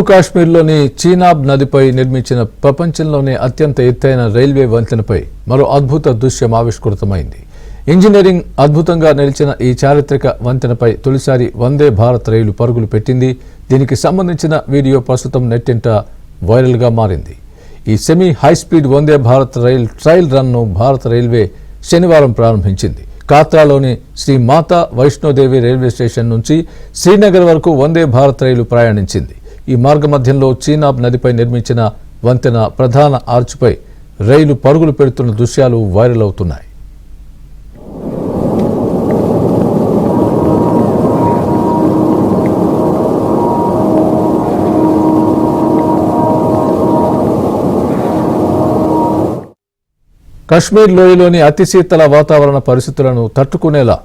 కాశ్మీర్లోని చీనాబ్ నదిపై నిర్మించిన ప్రపంచంలోనే అత్యంత ఎత్తైన రైల్వే వంతెనపై మరో అద్భుత దృశ్యం ఆవిష్కృతమైంది. ఇంజనీరింగ్ అద్భుతంగా నిలిచిన ఈ చారిత్రక వంతెనపై తొలిసారి వందే భారత్ రైలు పరుగులు పెట్టింది. దీనికి సంబంధించిన వీడియో ప్రస్తుతం నెట్టింట వైరల్గా మారింది. ఈ semi high speed Vande Bharat rail trial run భారత రైల్వే శనివారం ప్రారంభించింది. కాత్రాలోని శ్రీ మాతా వైష్ణోదేవి రైల్వే స్టేషన్ నుంచి శ్రీనగర్ వరకు వందే భారత్ రైలు ప్రయాణించింది. ఈ మార్గమధ్యంలో చీనాబ్ నదిపై నిర్మించిన వంతెన ప్రధాన ఆర్చ్పై రైలు పరుగులు పెడుతున్న దృశ్యాలు వైరల్ అవుతున్నాయి. కశ్మీర్ లోయలోని అతి శీతల వాతావరణ పరిస్థితులను తట్టుకునేలా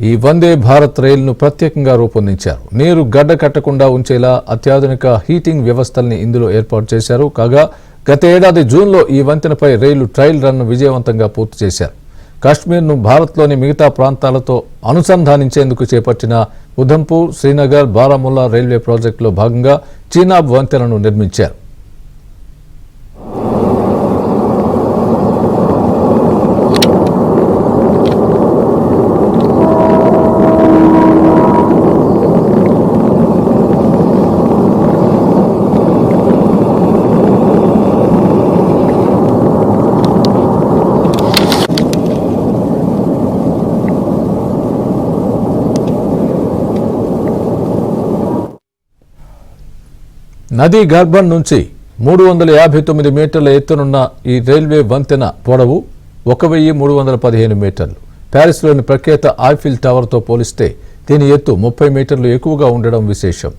ఈ వందే భారత్ రైలును ప్రత్యేకంగా రూపొందించారు. నీరు గడ్డ కట్టకుండా ఉంచేలా అత్యాధునిక హీటింగ్ వ్యవస్థల్ని ఇందులో ఏర్పాటు చేశారు. కాగా గత ఏడాది జూన్లో ఈ వంతెనపై రైలు ట్రయల్ రన్ను విజయవంతంగా పూర్తి చేశారు. కాశ్మీర్ను భారత్లోని మిగతా ప్రాంతాలతో అనుసంధానించేందుకు చేపట్టిన ఉధంపూర్, శ్రీనగర్, బారాముల్లా రైల్వే ప్రాజెక్టులో భాగంగా చీనాబ్ వంతెనను నిర్మించారు. నదీ గర్భం నుంచి 359 మీటర్ల ఎత్తునున్న ఈ రైల్వే వంతెన పొడవు 1315 మీటర్లు. ప్యారిస్లోని ప్రఖ్యాత ఐఫిల్ టవర్తో పోలిస్తే దీని ఎత్తు 30 మీటర్లు ఎక్కువగా ఉండడం విశేషం.